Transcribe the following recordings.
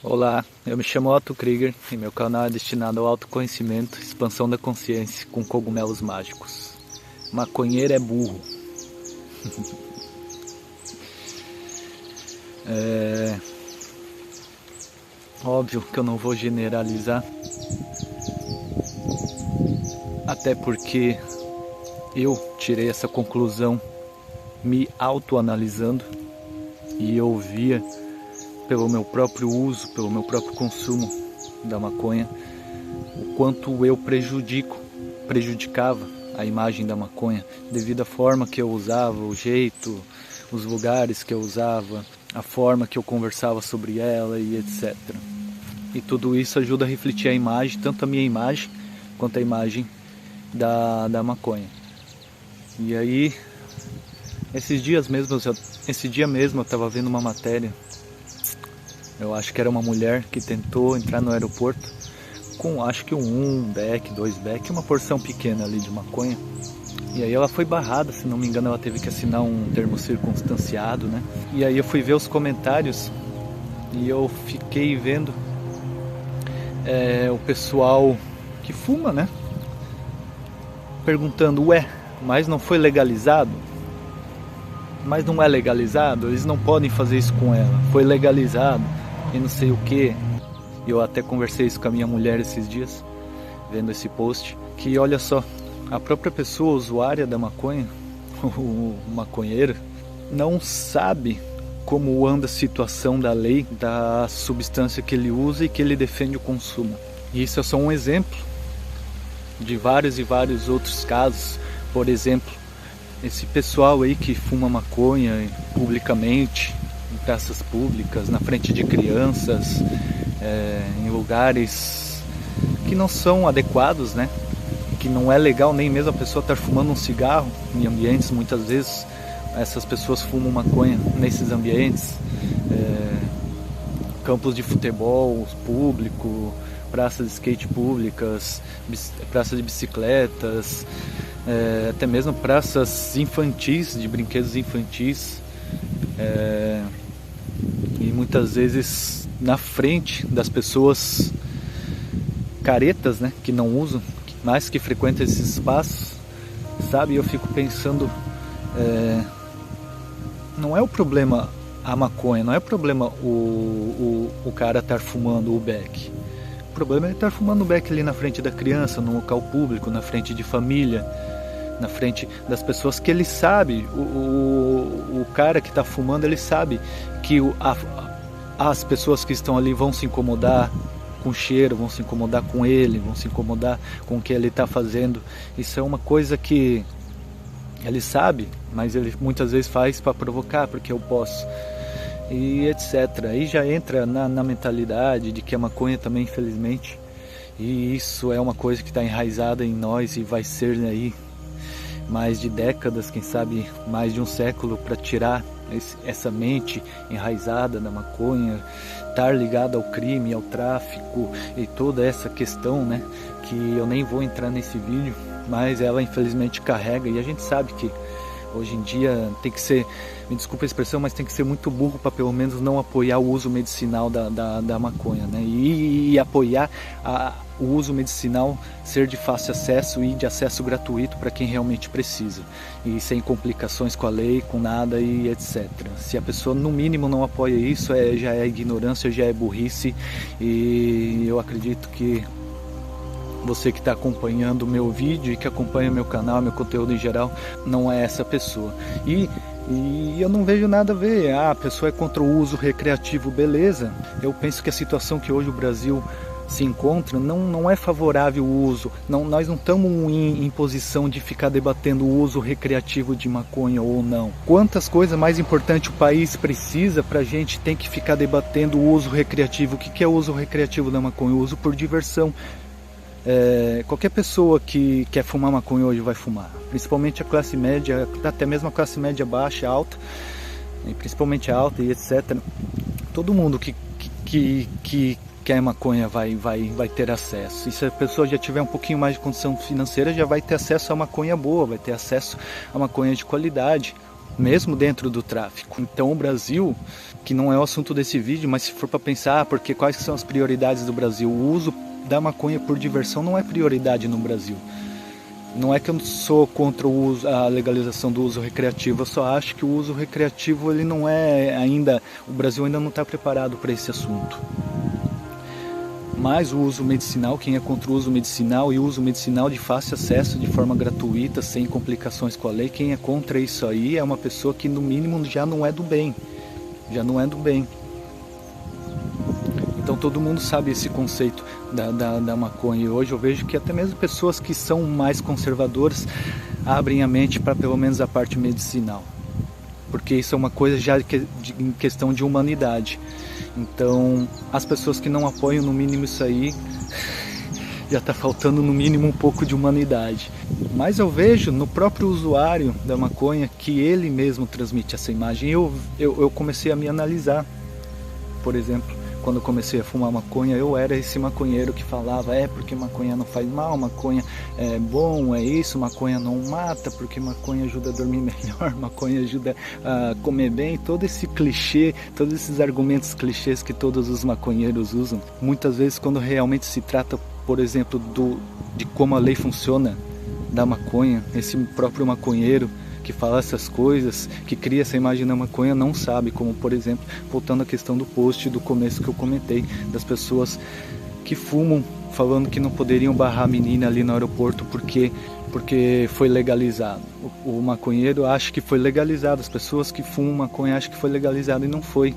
Olá, eu me chamo Otto Krieger e meu canal é destinado ao autoconhecimento e expansão da consciência com cogumelos mágicos. Maconheiro é burro. Óbvio que eu não vou generalizar, até porque eu tirei essa conclusão me autoanalisando e eu via pelo meu próprio uso, pelo meu próprio consumo da maconha, o quanto eu prejudicava a imagem da maconha, devido à forma que eu usava, o jeito, os lugares que eu usava, a forma que eu conversava sobre ela e etc. E tudo isso ajuda a refletir a imagem, tanto a minha imagem quanto a imagem da maconha. E aí, esse dia mesmo eu estava vendo uma matéria. Eu acho que era uma mulher que tentou entrar no aeroporto com acho que um beck, 2 beck, uma porção pequena ali de maconha. E aí ela foi barrada, se não me engano ela teve que assinar um termo circunstanciado, né? E aí eu fui ver os comentários e eu fiquei vendo o pessoal que fuma, né? Perguntando, mas não foi legalizado? Mas não é legalizado? Eles não podem fazer isso com ela. Foi legalizado e não sei o que. Eu até conversei isso com a minha mulher esses dias, vendo esse post, que olha só, a própria pessoa usuária da maconha, o maconheiro, não sabe como anda a situação da lei, da substância que ele usa e que ele defende o consumo. E isso é só um exemplo de vários e vários outros casos. Por exemplo, esse pessoal aí que fuma maconha publicamente, em praças públicas, na frente de crianças, em lugares que não são adequados, né? Que não é legal nem mesmo a pessoa estar fumando um cigarro em ambientes. Muitas vezes essas pessoas fumam maconha nesses ambientes, campos de futebol público, praças de skate públicas, praças de bicicletas, até mesmo praças infantis, de brinquedos infantis, e muitas vezes na frente das pessoas caretas, né, que não usam, mas que frequentam esses espaços, sabe? Eu fico pensando, não é o problema a maconha, não é o problema o cara estar fumando o beck. O problema é ele estar fumando o beck ali na frente da criança, no local público, na frente de família, na frente das pessoas que ele sabe, o cara que está fumando, ele sabe que as pessoas que estão ali vão se incomodar com o cheiro, vão se incomodar com ele, vão se incomodar com o que ele está fazendo. Isso é uma coisa que ele sabe, mas ele muitas vezes faz para provocar, porque eu posso, e etc. Aí já entra na mentalidade de que a maconha também, infelizmente, e isso é uma coisa que está enraizada em nós e vai ser aí mais de décadas, quem sabe mais de um século, para tirar essa mente enraizada da maconha, estar ligada ao crime, ao tráfico e toda essa questão, né, que eu nem vou entrar nesse vídeo, mas ela infelizmente carrega. E a gente sabe que hoje em dia tem que ser, me desculpa a expressão, mas tem que ser muito burro para pelo menos não apoiar o uso medicinal da maconha, né? E apoiar o uso medicinal ser de fácil acesso e de acesso gratuito para quem realmente precisa, e sem complicações com a lei, com nada e etc. Se a pessoa no mínimo não apoia isso, já é ignorância, já é burrice, e eu acredito que você que está acompanhando o meu vídeo e que acompanha meu canal, meu conteúdo em geral, não é essa pessoa. E eu não vejo nada a ver, a pessoa é contra o uso recreativo, beleza. Eu penso que a situação que hoje o Brasil se encontra não é favorável ao uso. Nós não estamos em posição de ficar debatendo o uso recreativo de maconha ou não. Quantas coisas mais importantes o país precisa para a gente tem que ficar debatendo o uso recreativo? O que é o uso recreativo da maconha? O uso por diversão. Qualquer pessoa que quer fumar maconha hoje vai fumar, principalmente a classe média, até mesmo a classe média baixa, alta, e principalmente alta e etc. Todo mundo que quer maconha vai ter acesso. E se a pessoa já tiver um pouquinho mais de condição financeira, já vai ter acesso a maconha boa, vai ter acesso a maconha de qualidade. mesmo dentro do tráfico. Então o Brasil, que não é o assunto desse vídeo, mas se for para pensar, porque quais são as prioridades do Brasil? O uso da maconha por diversão não é prioridade no Brasil. Não é que eu sou contra a legalização do uso recreativo, eu só acho que o uso recreativo ele não é ainda, o Brasil ainda não está preparado para esse assunto. Mas o uso medicinal, quem é contra o uso medicinal e o uso medicinal de fácil acesso, de forma gratuita, sem complicações com a lei, quem é contra isso aí é uma pessoa que no mínimo já não é do bem. Já não é do bem. Então todo mundo sabe esse conceito da maconha. E hoje eu vejo que até mesmo pessoas que são mais conservadoras abrem a mente para pelo menos a parte medicinal. Porque isso é uma coisa já em questão de humanidade. Então, as pessoas que não apoiam no mínimo isso aí, já está faltando no mínimo um pouco de humanidade. Mas eu vejo no próprio usuário da maconha que ele mesmo transmite essa imagem. Eu comecei a me analisar. Por exemplo, quando eu comecei a fumar maconha, eu era esse maconheiro que falava, porque maconha não faz mal, maconha é bom, é isso, maconha não mata, porque maconha ajuda a dormir melhor, maconha ajuda a comer bem, todo esse clichê, todos esses argumentos clichês que todos os maconheiros usam. Muitas vezes quando realmente se trata, por exemplo, de como a lei funciona da maconha, esse próprio maconheiro que fala essas coisas, que cria essa imagem da maconha, não sabe, como por exemplo, voltando à questão do post do começo que eu comentei, das pessoas que fumam, falando que não poderiam barrar a menina ali no aeroporto porque foi legalizado. O maconheiro acha que foi legalizado, as pessoas que fumam maconha acham que foi legalizado e não foi.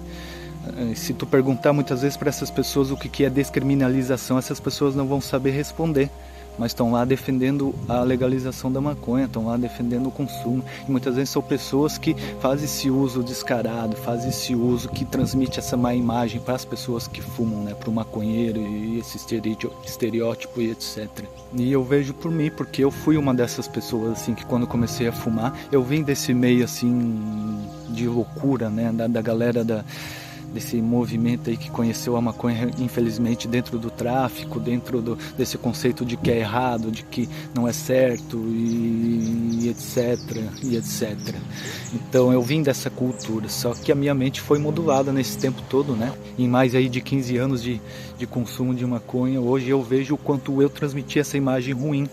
Se tu perguntar muitas vezes para essas pessoas o que é descriminalização, essas pessoas não vão saber responder. Mas estão lá defendendo a legalização da maconha, estão lá defendendo o consumo. E muitas vezes são pessoas que fazem esse uso descarado, fazem esse uso que transmite essa má imagem para as pessoas que fumam, né? Para o maconheiro e esse estereótipo e etc. E eu vejo por mim, porque eu fui uma dessas pessoas assim que quando comecei a fumar, eu vim desse meio assim de loucura, né? Da galera desse movimento aí que conheceu a maconha, infelizmente, dentro do tráfico, dentro desse conceito de que é errado, de que não é certo e etc. Então eu vim dessa cultura, só que a minha mente foi modulada nesse tempo todo, né? Em mais aí de 15 anos de consumo de maconha, hoje eu vejo o quanto eu transmiti essa imagem ruim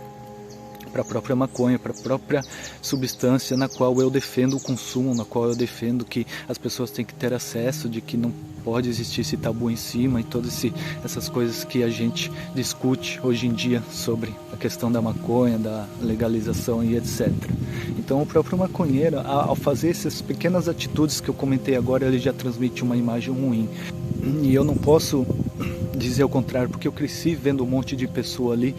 para a própria maconha, para a própria substância na qual eu defendo o consumo, na qual eu defendo que as pessoas têm que ter acesso, de que não pode existir esse tabu em cima e todas essas coisas que a gente discute hoje em dia sobre a questão da maconha, da legalização e etc. Então o próprio maconheiro, ao fazer essas pequenas atitudes que eu comentei agora, ele já transmite uma imagem ruim. E eu não posso dizer o contrário, porque eu cresci vendo um monte de pessoa ali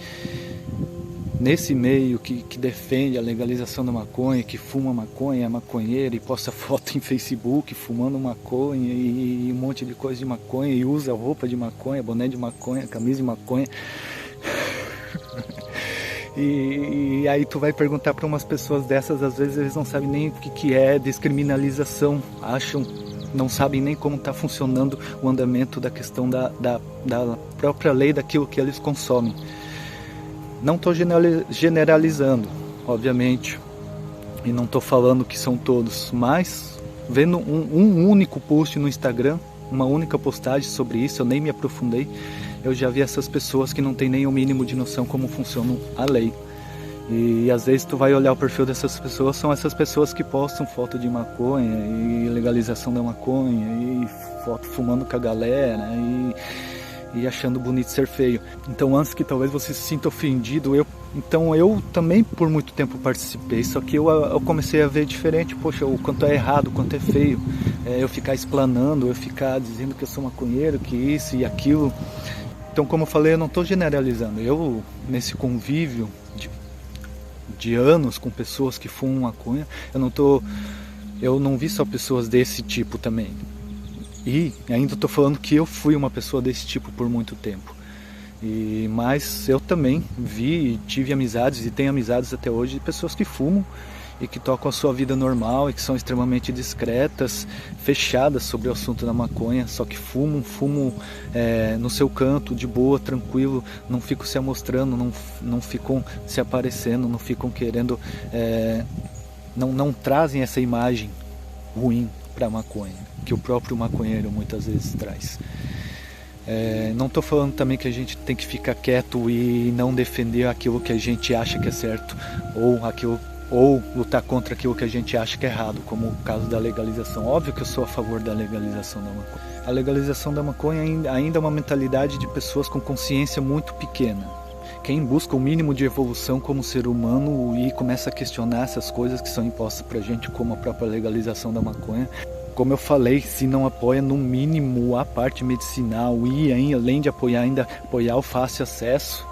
nesse meio que defende a legalização da maconha, que fuma maconha, é maconheiro e posta foto em Facebook fumando maconha e um monte de coisa de maconha e usa roupa de maconha, boné de maconha, camisa de maconha. E aí tu vai perguntar para umas pessoas dessas, às vezes eles não sabem nem o que é descriminalização, não sabem nem como está funcionando o andamento da questão da própria lei daquilo que eles consomem. Não estou generalizando, obviamente, e não estou falando que são todos, mas vendo um único post no Instagram, uma única postagem sobre isso, eu nem me aprofundei, eu já vi essas pessoas que não têm nem o mínimo de noção como funciona a lei. E às vezes tu vai olhar o perfil dessas pessoas, são essas pessoas que postam foto de maconha e legalização da maconha e foto fumando com a galera e achando bonito ser feio. Então antes que talvez você se sinta ofendido, eu também por muito tempo participei, só que eu comecei a ver diferente, poxa, o quanto é errado, o quanto é feio, eu ficar explanando, eu ficar dizendo que eu sou maconheiro, que isso e aquilo. Então, como eu falei, eu não estou generalizando, eu nesse convívio de anos com pessoas que fumam maconha, eu não vi só pessoas desse tipo também. E ainda estou falando que eu fui uma pessoa desse tipo por muito tempo. Mas eu também vi e tive amizades e tenho amizades até hoje de pessoas que fumam e que tocam a sua vida normal e que são extremamente discretas, fechadas sobre o assunto da maconha, só que fumam no seu canto, de boa, tranquilo, não ficam se amostrando, não ficam se aparecendo, não ficam querendo não trazem essa imagem ruim para a maconha, que o próprio maconheiro muitas vezes traz. Não estou falando também que a gente tem que ficar quieto e não defender aquilo que a gente acha que é certo, ou lutar contra aquilo que a gente acha que é errado, como o caso da legalização. Óbvio que eu sou a favor da legalização da maconha. A legalização da maconha ainda é uma mentalidade de pessoas com consciência muito pequena. Quem busca o mínimo de evolução como ser humano e começa a questionar essas coisas que são impostas pra gente, como a própria legalização da maconha, como eu falei, se não apoia no mínimo a parte medicinal e além de apoiar, ainda apoiar o fácil acesso,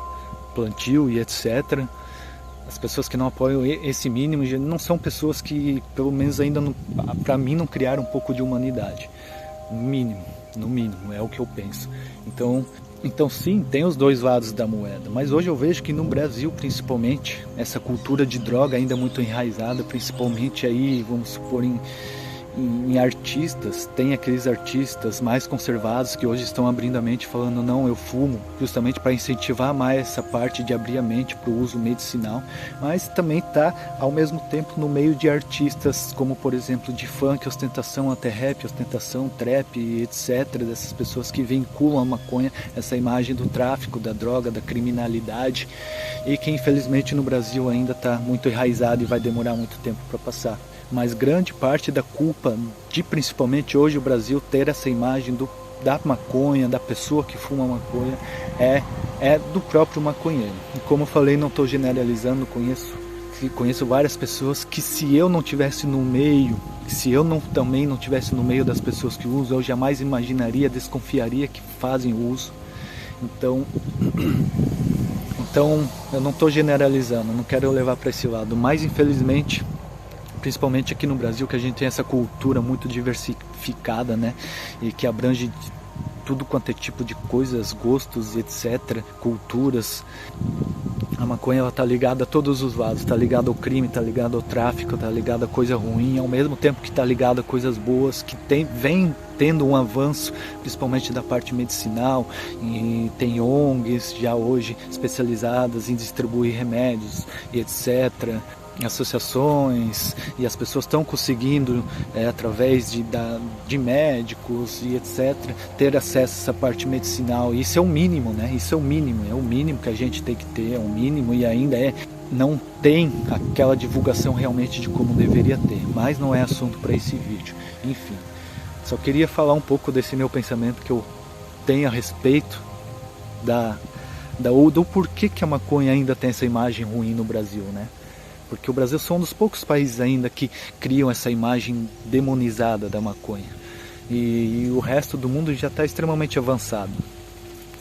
plantio e etc. As pessoas que não apoiam esse mínimo não são pessoas que, pelo menos ainda, para mim, não criaram um pouco de humanidade. No mínimo, é o que eu penso. Então sim, tem os dois lados da moeda, mas hoje eu vejo que no Brasil, principalmente, essa cultura de droga ainda muito enraizada, principalmente aí, vamos supor, em artistas. Tem aqueles artistas mais conservados que hoje estão abrindo a mente, falando não, eu fumo, justamente para incentivar mais essa parte de abrir a mente para o uso medicinal, mas também está ao mesmo tempo no meio de artistas como, por exemplo, de funk, ostentação, até rap, ostentação, trap, etc, dessas pessoas que vinculam a maconha, essa imagem do tráfico, da droga, da criminalidade, e que infelizmente no Brasil ainda está muito enraizado e vai demorar muito tempo para passar. Mas grande parte da culpa de, principalmente hoje, o Brasil ter essa imagem da maconha, da pessoa que fuma maconha, é do próprio maconheiro. E como eu falei, não estou generalizando, conheço várias pessoas que, se eu não tivesse no meio, também não tivesse no meio das pessoas que usam, eu jamais imaginaria, desconfiaria que fazem uso. Então eu não estou generalizando, não quero levar para esse lado, mas infelizmente, principalmente aqui no Brasil, que a gente tem essa cultura muito diversificada, né? E que abrange tudo quanto é tipo de coisas, gostos, etc., culturas. A maconha, ela tá ligada a todos os lados, tá ligada ao crime, tá ligada ao tráfico, tá ligada a coisa ruim, ao mesmo tempo que tá ligada a coisas boas, que vem tendo um avanço, principalmente da parte medicinal, e tem ONGs já hoje especializadas em distribuir remédios e etc., associações, e as pessoas estão conseguindo, através de médicos e etc., ter acesso a essa parte medicinal. Isso é o mínimo, né? Isso é o mínimo que a gente tem que ter, é o mínimo, e ainda não tem aquela divulgação realmente de como deveria ter, mas não é assunto para esse vídeo. Enfim, só queria falar um pouco desse meu pensamento que eu tenho a respeito do porquê que a maconha ainda tem essa imagem ruim no Brasil, né? Porque o Brasil é um dos poucos países ainda que criam essa imagem demonizada da maconha. E o resto do mundo já está extremamente avançado.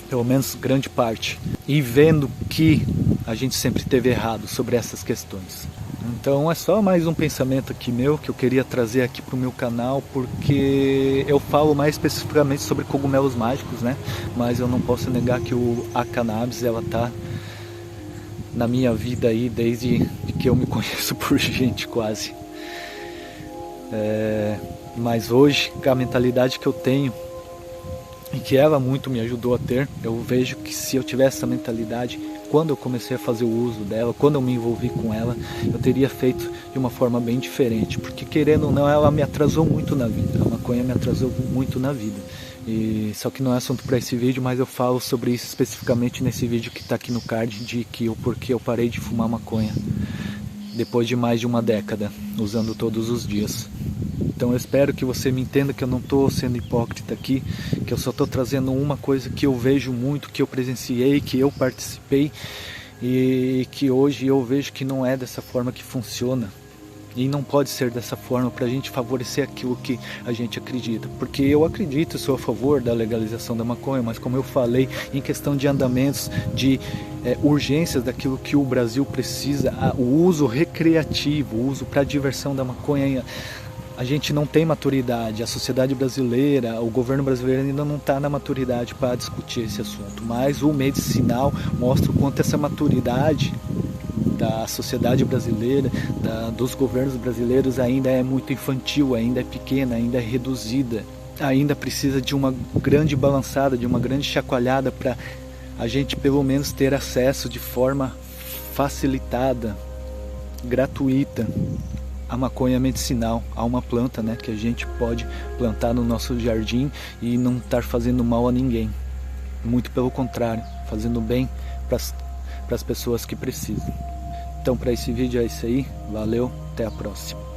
Pelo menos grande parte. E vendo que a gente sempre esteve errado sobre essas questões. Então é só mais um pensamento aqui meu que eu queria trazer aqui para o meu canal, porque eu falo mais especificamente sobre cogumelos mágicos, né? Mas eu não posso negar que a cannabis, ela tá na minha vida aí desde que eu me conheço por gente, quase. Mas hoje, com a mentalidade que eu tenho e que ela muito me ajudou a ter, eu vejo que se eu tivesse essa mentalidade, quando eu comecei a fazer o uso dela, quando eu me envolvi com ela, eu teria feito de uma forma bem diferente, porque querendo ou não, ela me atrasou muito na vida, a maconha me atrasou muito na vida. Só que não é assunto para esse vídeo, mas eu falo sobre isso especificamente nesse vídeo que está aqui no card, de porque eu parei de fumar maconha depois de mais de uma década, usando todos os dias. Então eu espero que você me entenda que eu não estou sendo hipócrita aqui, que eu só estou trazendo uma coisa que eu vejo muito, que eu presenciei, que eu participei, e que hoje eu vejo que não é dessa forma que funciona. E não pode ser dessa forma para a gente favorecer aquilo que a gente acredita. Porque eu acredito, sou a favor da legalização da maconha, mas como eu falei, em questão de andamentos, de urgências daquilo que o Brasil precisa, o uso recreativo, o uso para diversão da maconha, a gente não tem maturidade. A sociedade brasileira, o governo brasileiro ainda não está na maturidade para discutir esse assunto. Mas o medicinal mostra o quanto essa maturidade da sociedade brasileira, dos governos brasileiros ainda é muito infantil, ainda é pequena, ainda é reduzida, ainda precisa de uma grande balançada, de uma grande chacoalhada para a gente pelo menos ter acesso de forma facilitada, gratuita a maconha medicinal, há uma planta, né, que a gente pode plantar no nosso jardim e não estar fazendo mal a ninguém. Muito pelo contrário, fazendo bem para as pessoas que precisam. Então, para esse vídeo é isso aí. Valeu, até a próxima.